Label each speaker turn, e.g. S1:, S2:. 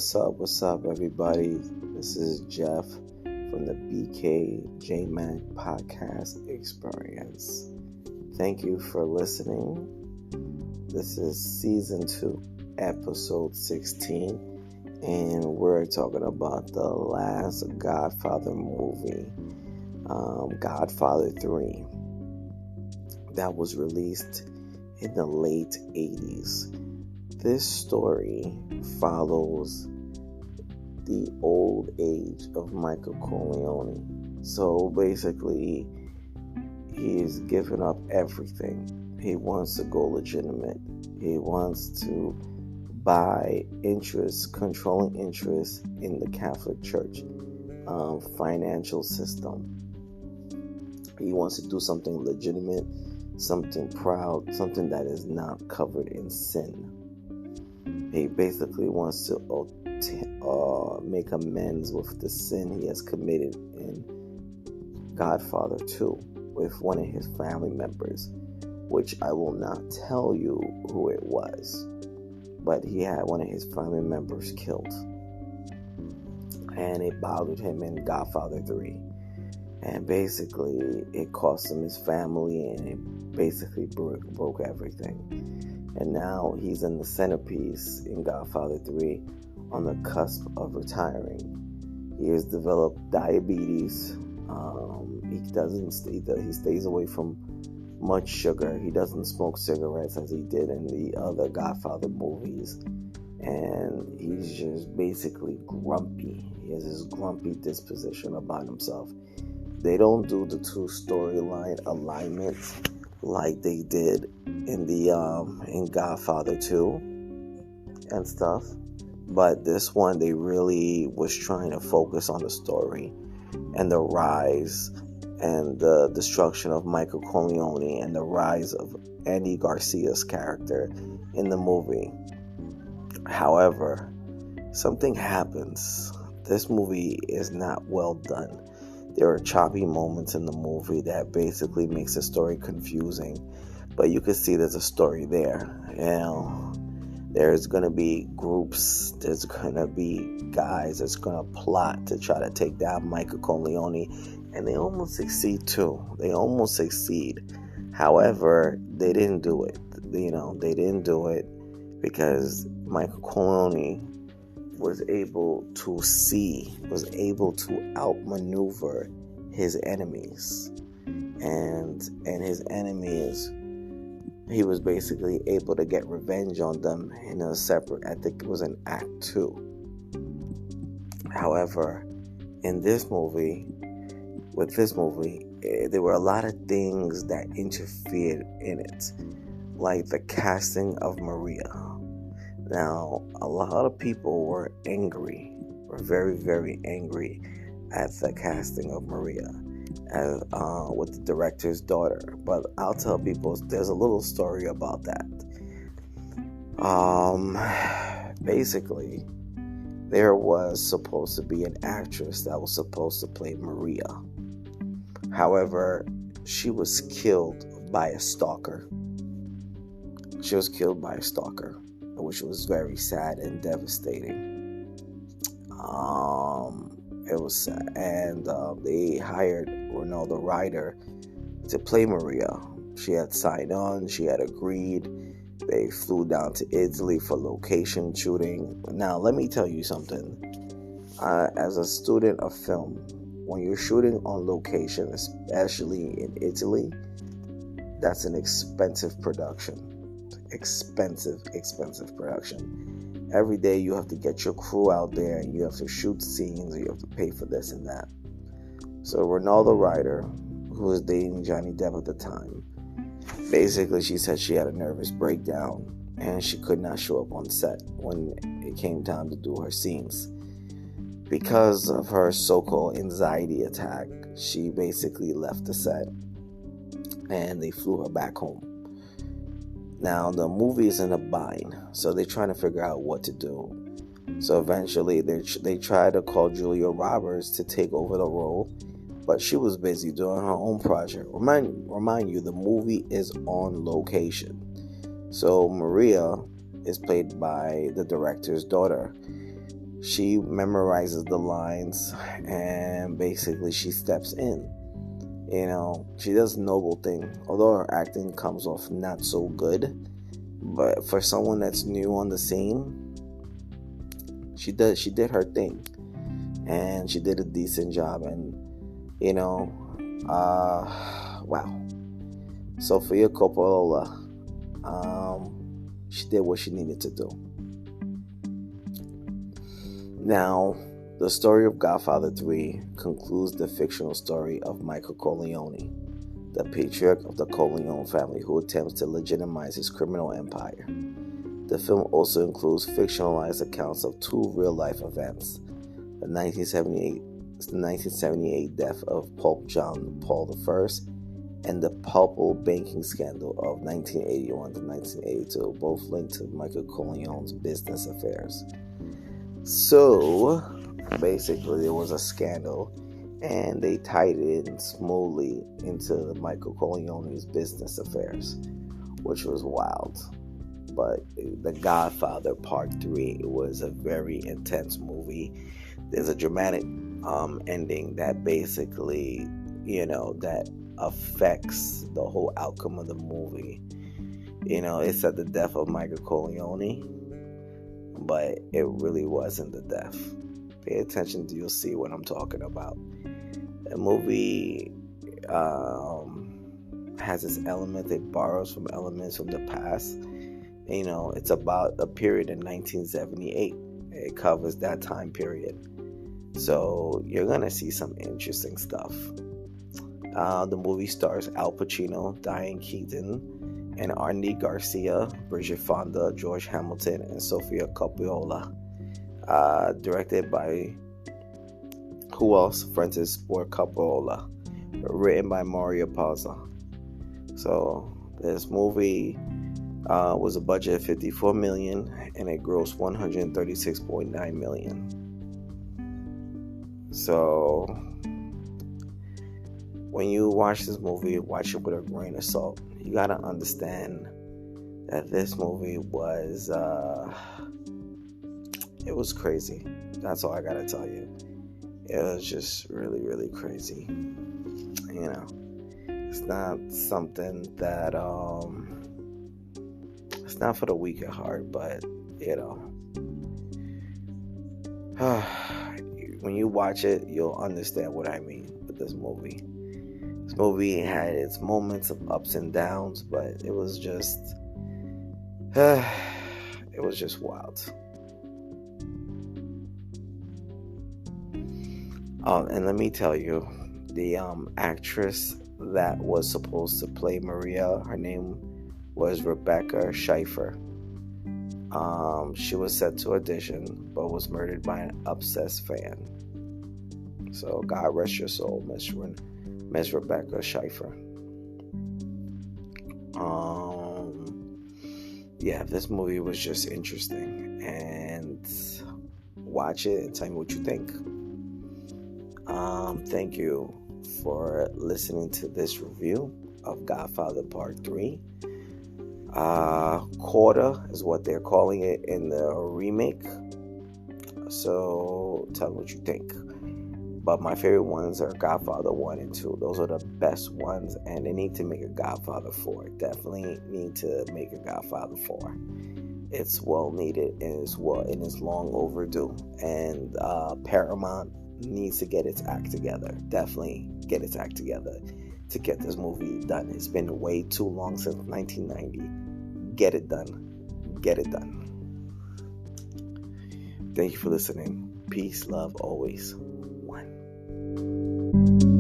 S1: What's up, everybody? This is Jeff from the BKJmac podcast experience. Thank you for listening. This is season 2, episode 16, and we're talking about the last GodFather movie, GodFather 3, that was released in the late 80s. This story follows the old age of Michael Corleone. So basically, he's given up everything. He wants to go legitimate. He wants to buy controlling interest in the Catholic Church financial system. He wants to do something legitimate, something proud, something that is not covered in sin. He basically wants to make amends with the sin he has committed in GodFather 2 with one of his family members, which I will not tell you who it was, but he had one of his family members killed, and it bothered him in GodFather 3, and basically it cost him his family, and it basically broke everything. And now he's in the centerpiece in GodFather 3 on the cusp of retiring. He has developed diabetes. He stays away from much sugar. He doesn't smoke cigarettes as he did in the other GodFather movies. And he's just basically grumpy. He has this grumpy disposition about himself. They don't do the two storyline alignment like they did in GodFather 2 and stuff, but this one they really was trying to focus on the story and the rise and the destruction of Michael Corleone and the rise of Andy Garcia's character in the movie. However, something happens. This movie is not well done. There are choppy moments in the movie that basically makes the story confusing, but you can see there's a story there. There's going to be groups, there's going to be guys that's going to plot to try to take down Michael Corleone, and they almost succeed too. However, they didn't do it. They didn't do it because Michael Corleone was able to outmaneuver his enemies, and his enemies, he was basically able to get revenge on them in a separate, I think it was in Act 2. However, with this movie, there were a lot of things that interfered in it, like the casting of Maria. Now, a lot of people were very, very angry at the casting of Maria with the director's daughter. But I'll tell people there's a little story about that. Basically, there was supposed to be an actress that was supposed to play Maria. However, she was killed by a stalker. Which was very sad and devastating. It was sad, and they hired the writer to play Maria. She had signed on. She had agreed. They flew down to Italy for location shooting. Now, let me tell you something. As a student of film, when you're shooting on location, especially in Italy, that's an expensive production. Expensive production. Every day you have to get your crew out there and you have to shoot scenes, and you have to pay for this and that. So Ronaldo Ryder, who was dating Johnny Depp at the time, basically she said she had a nervous breakdown and she could not show up on set when it came time to do her scenes. Because of her so-called anxiety attack, she basically left the set and they flew her back home. Now, the movie is in a bind, so they're trying to figure out what to do. So eventually, they tried to call Julia Roberts to take over the role, but she was busy doing her own project. Remind you, the movie is on location. So Maria is played by the director's daughter. She memorizes the lines, and basically she steps in. She does a noble thing, although her acting comes off not so good. But for someone that's new on the scene, she did her thing, and she did a decent job. And wow, Sofia Coppola, she did what she needed to do. Now, the story of Godfather 3 concludes the fictional story of Michael Corleone, the patriarch of the Corleone family who attempts to legitimize his criminal empire. The film also includes fictionalized accounts of two real-life events: the 1978 death of Pope John Paul I and the papal banking scandal of 1981 to 1982, both linked to Michael Corleone's business affairs. So, basically, there was a scandal, and they tied it in smoothly into Michael Corleone's business affairs, which was wild. But The Godfather Part 3 was a very intense movie. There's a dramatic ending that basically, that affects the whole outcome of the movie. It's at the death of Michael Corleone, but it really wasn't the death. Pay attention, you'll see what I'm talking about. The movie has its element, it borrows from elements from the past. It's about a period in 1978. It covers that time period. So you're going to see some interesting stuff. The movie stars Al Pacino, Diane Keaton, and Andy Garcia, Bridget Fonda, George Hamilton, and Sofia Coppola. Directed by who else? Francis Ford Coppola. Written by Mario Puzo. So this movie was a budget of $54 million, and it grossed $136.9 million. So when you watch this movie, watch it with a grain of salt. You gotta understand that this movie was it was crazy. That's all I gotta tell you. It was just really, really crazy. It's not something that it's not for the weak at heart, but when you watch it, you'll understand what I mean with this movie. This movie had its moments of ups and downs, but it was just wild. And let me tell you, the actress that was supposed to play Maria, her name was Rebecca Schaeffer. She was set to audition, but was murdered by an obsessed fan. So God rest your soul, Miss Rebecca Schaeffer. This movie was just interesting, and watch it and tell me what you think. Thank you for listening to this review of Godfather Part 3. Quarter is what they're calling it in the remake. So tell me what you think. But my favorite ones are Godfather 1 and 2. Those are the best ones, and they need to make a Godfather 4. Definitely need to make a Godfather 4. It's well needed, and it's long overdue. And Paramount needs to get its act together. Definitely get its act together to get this movie done. It's been way too long since 1990. Get it done. Get it done. Thank you for listening. Peace, love, always. One.